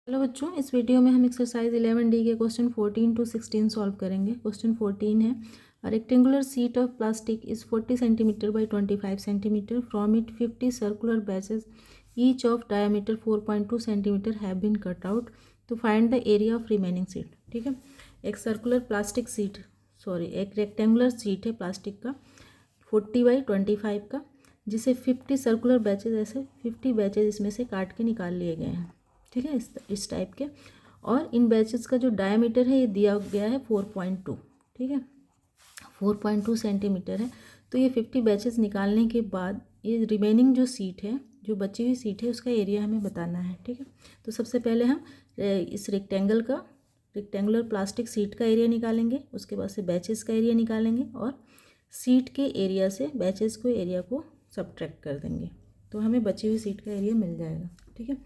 Hello बच्चों, इस video में हम एक्सरसाइज 11D के क्वेश्चन 14 to 16 सॉल्व करेंगे। क्वेश्चन 14 है, a rectangular sheet of plastic is 40 centimetre by 25 centimetre. From it 50 circular badges each of diameter 4.2 centimetre have been cut out to find the area of remaining sheet. ठीक है, एक circular plastic sheet एक rectangular sheet है plastic का 40 by 25 का, जिसे 50 circular batches ऐसे 50 batches इसमें से काट के निकाल लिए गए हैं। ठीक है, इस टाइप के, और इन बैचेस का जो डायमीटर है ये दिया गया है 4.2। ठीक है, 4.2 सेंटीमीटर है। तो ये 50 बैचेस निकालने के बाद ये रिमेनिंग जो सीट है, जो बची हुई सीट है, उसका एरिया हमें बताना है। ठीक है, तो सबसे पहले हम इस रेक्टेंगुलर प्लास्टिक सीट का एरिया निकालेंगे, उसके बाद से बैचेस का एरिया निकालेंगे और सीट के एरिया से बैचेस को एरिया को सब्ट्रैक्ट कर देंगे, तो हमें बची हुई सीट का एरिया मिल जाएगा। ठीक है,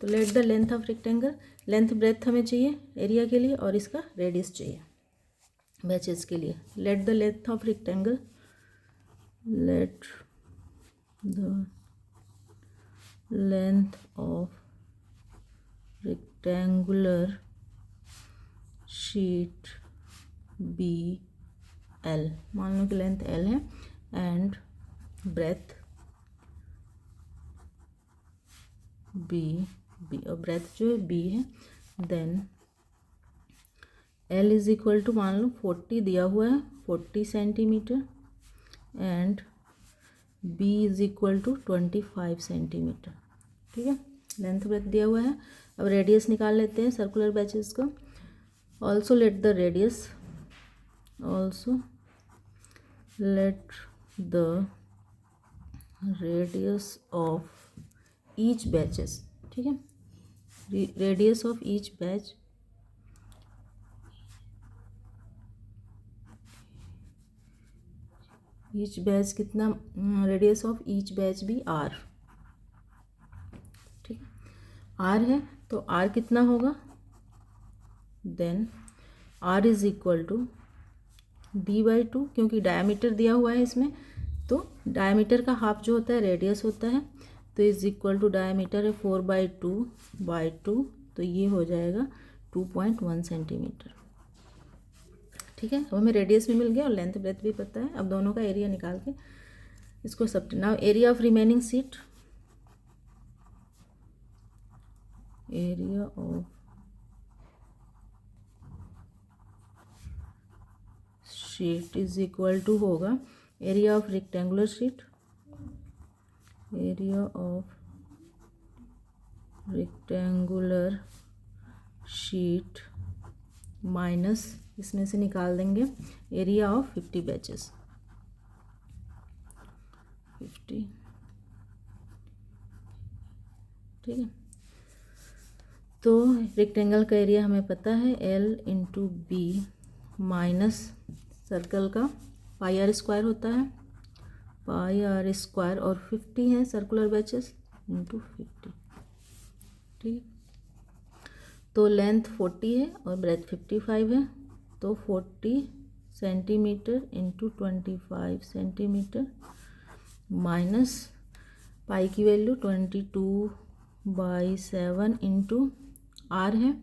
तो let the length of rectangle, length breadth हमें चाहिए एरिया के लिए और इसका रेडियस चाहिए बैचेस के लिए। Let the length of rectangle, let the length of rectangular sheet be L, मान लो कि लेंथ एल है एंड ब्रेथ बी और ब्रेथ जो है बी है। Then L is equal to, मान लो 40 दिया हुआ है, 40 centimetre and B is equal to 25 centimetre. ठीक है, लेंथ ब्रेथ दिया हुआ है। अब रेडियस निकाल लेते हैं सर्कुलर बैचेस का। Also let the radius, also let the radius of each badges. ठीक है, radius of each badge, each badge कितना, रेडियस ऑफ ईच बैच भी आर। ठीक है, आर है तो आर कितना होगा, then R is equal to d/2, क्योंकि डायमीटर दिया हुआ है इसमें, तो डायमीटर का हाफ जो होता है रेडियस होता है, तो इज इक्वल टू डायमीटर है 4/2/2, तो ये हो जाएगा 2.1 सेंटीमीटर। ठीक है, अब हमें रेडियस भी मिल गया और लेंथ ब्रेथ भी पता है। अब दोनों का एरिया निकाल के इसको सब, now area of remaining sheet, area of sheet is equal to होगा area of rectangular sheet, area of rectangular sheet minus, इसमें से निकाल देंगे एरिया ऑफ 50 बैचेस, 50। ठीक है, तो रेक्टेंगल का एरिया हमें पता है L into B minus circle का पाई आर स्क्वायर होता है, पाई आर स्क्वायर, और 50 है सर्कुलर बैचेस इंटू 50। ठीक है, तो लेंथ 40 है और ब्रेथ 55 है, तो 40 centimetre into 25 centimetre minus pi की वैल्यू 22/7 इंटू आर है,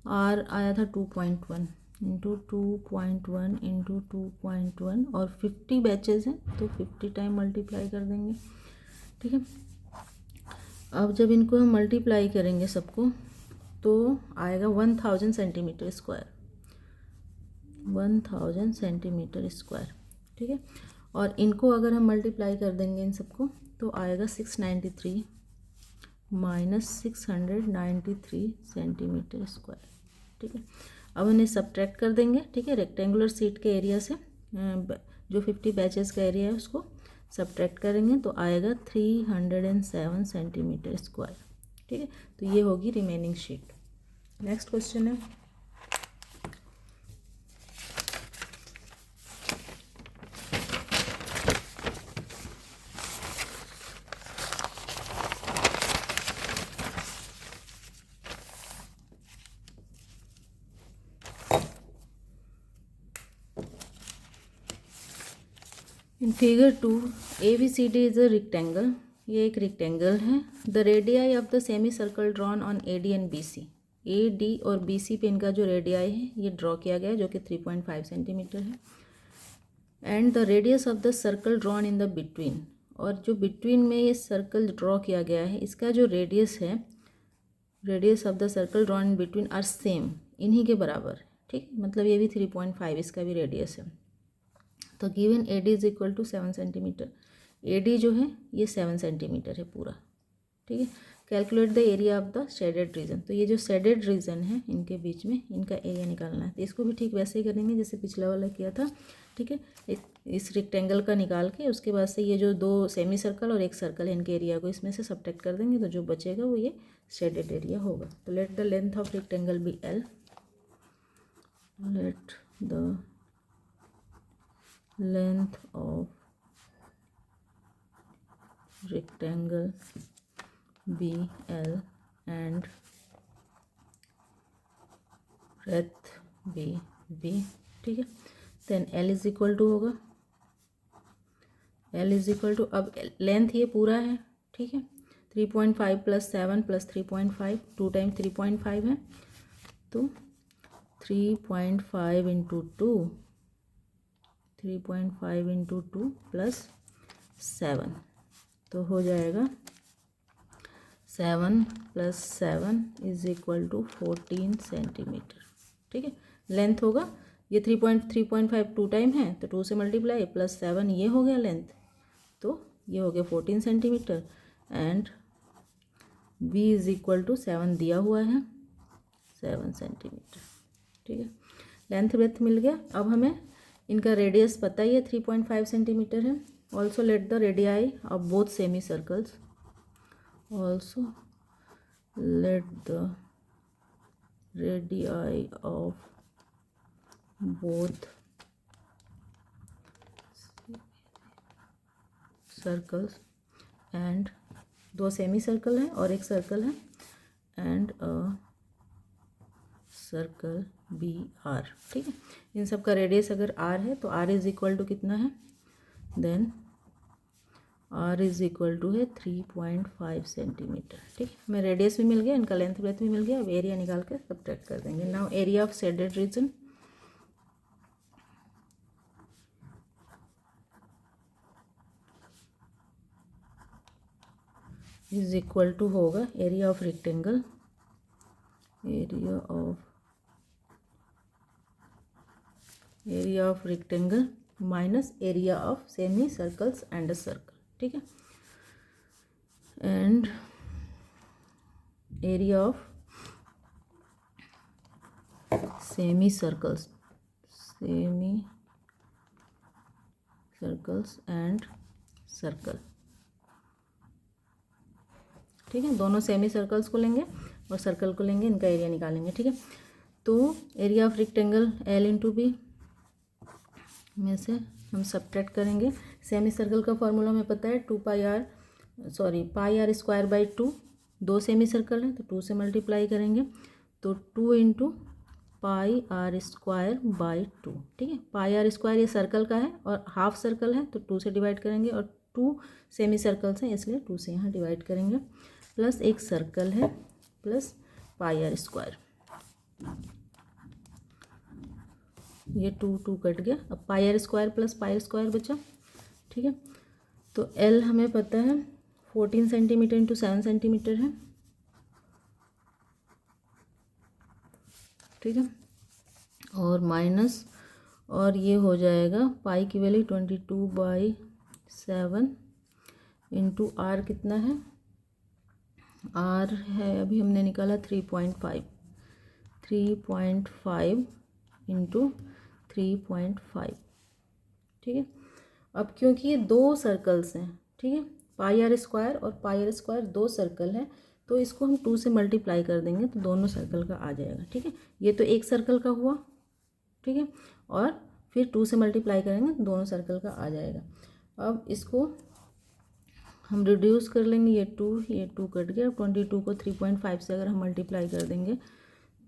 आर आया था 2.1 इंटू 2.1 इंटू 2.1, और 50 बैचेस हैं तो 50 टाइम मल्टीप्लाई कर देंगे। ठीक है, अब जब इनको हम मल्टीप्लाई करेंगे सबको तो आएगा 1000 सेंटीमीटर स्क्वायर, 1000 सेंटीमीटर स्क्वायर। ठीक है, और इनको अगर हम मल्टीप्लाई कर देंगे इन सबको तो आएगा 693 माइनस 693 सेंटीमीटर स्क्वायर। ठीक है, अब इन्हें सब्ट्रैक्ट कर देंगे। ठीक है, रेक्टेंगुलर शीट के एरिया से जो 50 बैचेस का एरिया है उसको सब्ट्रैक्ट करेंगे तो आएगा 307 सेंटीमीटर स्क्वायर। ठीक है, तो ये होगी रिमेनिंग शीट। नेक्स्ट क्वेश्चन है, in figure 2 ABCD is a rectangle, ये एक रेक्टेंगल है। The radii of the semi circle drawn on AD and BC, A D और बी सी पे इनका जो रेडियाई है ये ड्रॉ किया गया है जो कि 3.5 सेंटीमीटर है। And the radius of the circle drawn in the between, और जो बिटवीन में ये सर्कल ड्रॉ किया गया है इसका जो रेडियस है, radius of the circle drawn in between R same, इन्हीं के बराबर, ठीक, मतलब ये भी 3.5 इसका भी रेडियस है। तो given A D is equal to 7 centimetre, A D जो है ये 7 सेंटीमीटर है पूरा, ठीक है। Calculate the area of the shaded region, तो ये जो शेडेड रीजन है इनके बीच में इनका एरिया निकालना है। तो इसको भी ठीक वैसे ही करेंगे जैसे पिछला वाला किया था, ठीक है। इस रेक्टेंगल का निकाल के उसके बाद से ये जो दो सेमी सर्कल और एक सर्कल है इनके एरिया को इसमें से सब्ट्रैक्ट कर देंगे, तो जो बचेगा वो ये शेडेड एरिया होगा। तो let the length of rectangle B L, let the length of rectangle BL and breadth BB, ठीक है। Then L is equal to होगा, L इज इक्वल टू, अब लेंथ ये पूरा है, ठीक है, 3.5 प्लस 7 प्लस 3.5, 2 टाइम 3.5 है, तो 3.5 इंटू 2, 3.5 इंटू 2 प्लस 7, तो हो जाएगा 7 plus 7 is equal to 14 centimetre, ठीक है। लेंथ होगा ये 3.5 2 टाइम है तो 2 से मल्टीप्लाई प्लस 7 ये हो गया लेंथ, तो ये हो गया 14 centimetre. And b is equal to 7 दिया हुआ है 7 सेंटीमीटर, ठीक है। लेंथ ब्रेथ मिल गया। अब हमें इनका रेडियस पता ही है 3.5 सेंटीमीटर है। Also let the radii of both semi circles, also let the radii of both circles, and दो सेमी सर्कल है और एक सर्कल है, and a circle B R, ठीक है। इन सब का रेडियस अगर आर है तो आर इज इक्वल टू कितना है, then R is equal to है 3.5 सेंटीमीटर, ठीक है। हमें रेडियस भी मिल गया, इनका लेंथ ब्रेथ भी मिल गया। अब एरिया निकाल के सब्ट्रैक्ट कर देंगे। Now area of shaded region, is equal to होगा area of rectangle, area of rectangle minus area of semi circles and a circle, ठीक है। And area of semi circles and circle, ठीक है। दोनों सेमी सर्कल्स को लेंगे और circle को लेंगे, इनका एरिया निकालेंगे, ठीक है। तो area of rectangle L into B में से हम सब्ट्रैक्ट करेंगे। सेमी सर्कल का फॉर्मूला हमें पता है पाई आर स्क्वायर बाई 2, दो सेमी सर्कल है तो 2 से मल्टीप्लाई करेंगे, तो 2 into pi are square by 2, ठीक है। पाई आर स्क्वायर ये सर्कल का है और हाफ सर्कल है तो 2 से डिवाइड करेंगे, और 2 सेमी सर्कल्स हैं इसलिए 2 से यहाँ डिवाइड करेंगे, प्लस एक सर्कल है प्लस पाई आर स्क्वायर, ये 2 कट गया। अब pi are square plus pi are square बचा, ठीक है। तो एल हमें पता है 14 सेंटीमीटर इंटू 7 सेंटीमीटर है, ठीक है। और माइनस, और ये हो जाएगा पाई की वैल्यू 22/7 इंटू आर कितना है, आर है अभी हमने निकाला 3.5 इंटू 3.5, ठीक है। अब क्योंकि ये दो सर्कल्स हैं, ठीक है, पाई आर स्क्वायर और पाई आर स्क्वायर दो सर्कल है, तो इसको हम 2 से मल्टीप्लाई कर देंगे तो दोनों सर्कल का आ जाएगा, ठीक है। ये तो एक सर्कल का हुआ, ठीक है, और फिर 2 से मल्टीप्लाई करेंगे तो दोनों सर्कल का आ जाएगा। अब इसको हम रिड्यूस कर लेंगे, ये 2 कट गया। 22 को 3.5 से अगर हम मल्टीप्लाई कर देंगे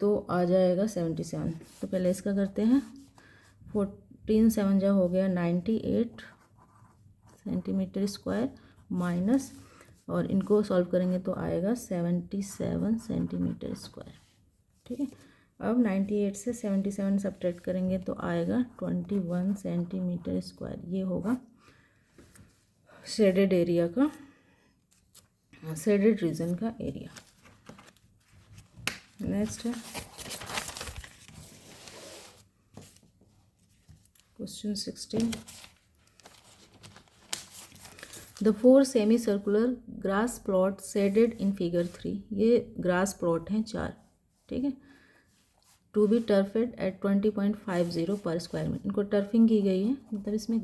तो आ जाएगा 77। तो पहले इसका करते हैं, 14 7 जा हो गया 98 सेंटीमीटर स्क्वायर माइनस, और इनको सॉल्व करेंगे तो आएगा 77 सेंटीमीटर स्क्वायर, ठीक है। अब 98 से 77 सब्ट्रैक्ट करेंगे तो आएगा 21 सेंटीमीटर स्क्वायर। ये होगा शेडेड एरिया का, शेडेड रीजन का एरिया। नेक्स्ट है question 16। The 4 semi circular grass plot shaded in figure 3। ये ग्रास प्लॉट हैं 4, ठीक है। टू बी टर्फेड एट 20.50 पर स्क्वायर मीटर। इनको टर्फिंग की गई है, मतलब इसमें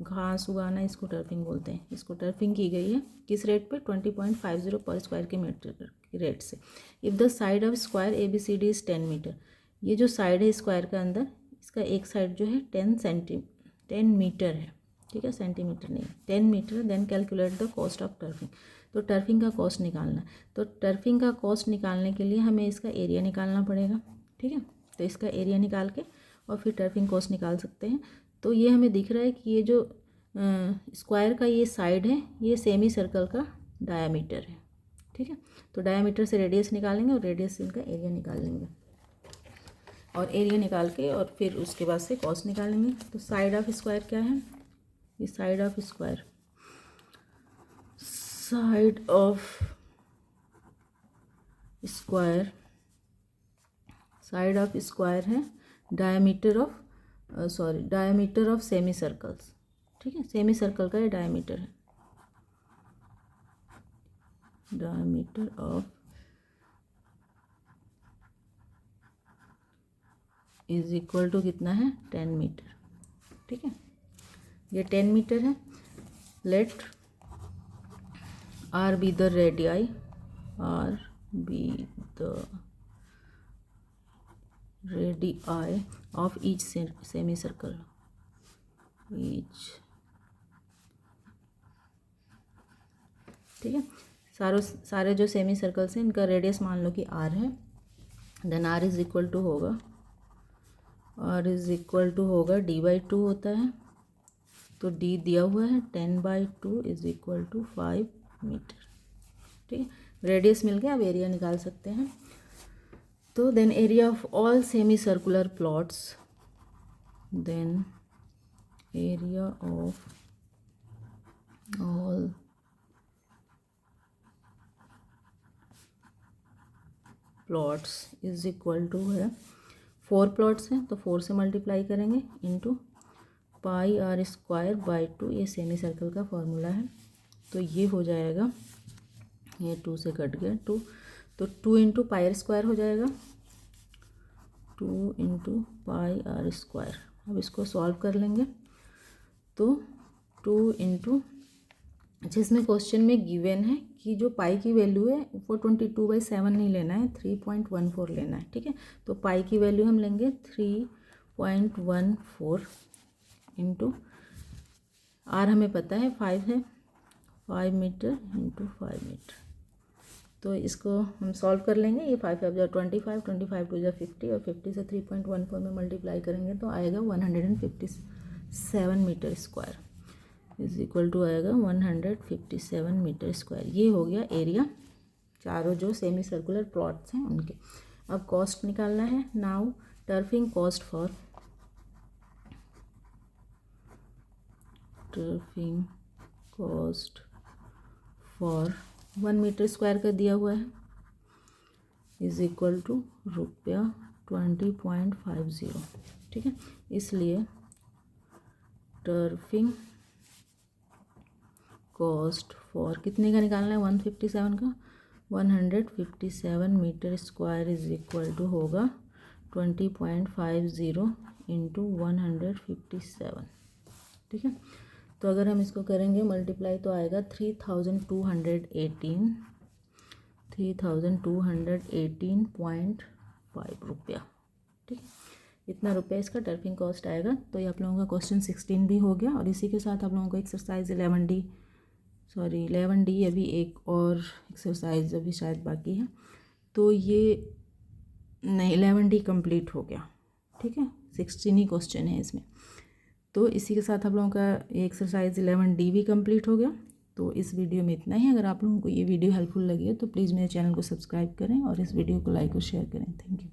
घास उगाना, इसको टर्फिंग बोलते हैं। इसको टर्फिंग की गई है किस रेट पे? 20.50 पर स्क्वायर के मीटर के रेट से। If the side of square ABCD is 10 metre. ये जो साइड है स्क्वायर का अंदर, इसका एक साइड जो है 10 मीटर है, ठीक है, सेंटीमीटर नहीं, 10 metre. Then calculate the cost of turfing. तो टर्फिंग का कॉस्ट निकालना। तो टर्फिंग का कॉस्ट निकालने के लिए हमें इसका एरिया निकालना पड़ेगा, ठीक है। तो इसका एरिया निकाल के और फिर टर्फिंग कॉस्ट निकाल सकते हैं। तो ये हमें दिख रहा है कि ये जो स्क्वायर का ये साइड है, ये सेमी सर्कल का डायामीटर है, ठीक है। तो डायामीटर से रेडियस निकालेंगे और रेडियस से इनका एरिया निकाल लेंगे, और एरिया निकाल के और फिर उसके बाद से कॉस्ट निकालेंगे। तो साइड ऑफ स्क्वायर क्या है? ये side of square, side of square, side of square है diameter of diameter of semi circles, ठीक है। सेमी सर्कल का ये डायमीटर है, diameter of is equal to कितना है? 10 मीटर, ठीक है। ये 10 मीटर है। Let R be the radii, R be the radii of each semi circle, each, ठीक है। सारे जो सेमी सर्कल्स हैं इनका रेडियस मान लो कि आर है। Then R is equal to होगा, आर इज इक्वल टू होगा d/2 होता है, तो d दिया हुआ है 10/2 इज इक्वल टू 5 मीटर, ठीक है। रेडियस मिल गया, अब एरिया निकाल सकते हैं। तो then area of all semi circular plots, then area of all plots is equal to है, 4 प्लॉट्स हैं तो 4 से मल्टीप्लाई करेंगे into pi are square by 2। ये सेमी सर्कल का फॉर्मूला है, तो ये हो जाएगा, ये 2 से कट गया 2, तो 2 इंटू पाई आर स्क्वायर हो जाएगा, 2 इंटू पाई आर स्क्वायर। अब इसको सॉल्व कर लेंगे तो 2 इंटू, अच्छा इसमें क्वेश्चन में गिवन है कि जो पाई की वैल्यू है वो 22/7 नहीं लेना है, 3.14 लेना है, ठीक है। तो पाई की वैल्यू हम लेंगे 3.14 इंटू आर हमें पता है 5 है, 5 मीटर इंटू 5 मीटर। तो इसको हम सॉल्व कर लेंगे। ये 5 5 25, 25 2 50, और 50 से 3.14 में मल्टीप्लाई करेंगे तो आएगा 157 metre square is equal to आएगा 157 मीटर स्क्वायर। ये हो गया एरिया चारों जो सेमी सर्कुलर प्लॉट्स हैं उनके। अब कॉस्ट निकालना है। Now turfing cost for, turfing cost for 1 metre square का दिया हुआ है इज इक्वल टू ₹20.50, ठीक है। इसलिए टर्फिंग कॉस्ट फॉर कितने का निकालना है? 157 का, 157 metre square is equal to होगा 20.50 इंटू 157, ठीक है। तो अगर हम इसको करेंगे मल्टीप्लाई तो आएगा 3,218.5 रुपया, ठीक है। इतना रुपया इसका टर्फिंग कॉस्ट आएगा। तो ये आप लोगों का क्वेश्चन 16 भी हो गया। और इसी के साथ आप लोगों को एक्सरसाइज 11D अभी एक और एक्सरसाइज अभी शायद बाकी है, तो ये नहीं 11D कंप्लीट हो गया, ठीक है। 16 ही क्वेश्चन है इसमें। तो इसी के साथ आप लोगों का ये एक्सरसाइज 11D भी कंप्लीट हो गया। तो इस वीडियो में इतना ही। अगर आप लोगों को ये वीडियो हेल्पफुल लगी है तो प्लीज़ मेरे चैनल को सब्सक्राइब करें और इस वीडियो को लाइक और शेयर करें। Thank you.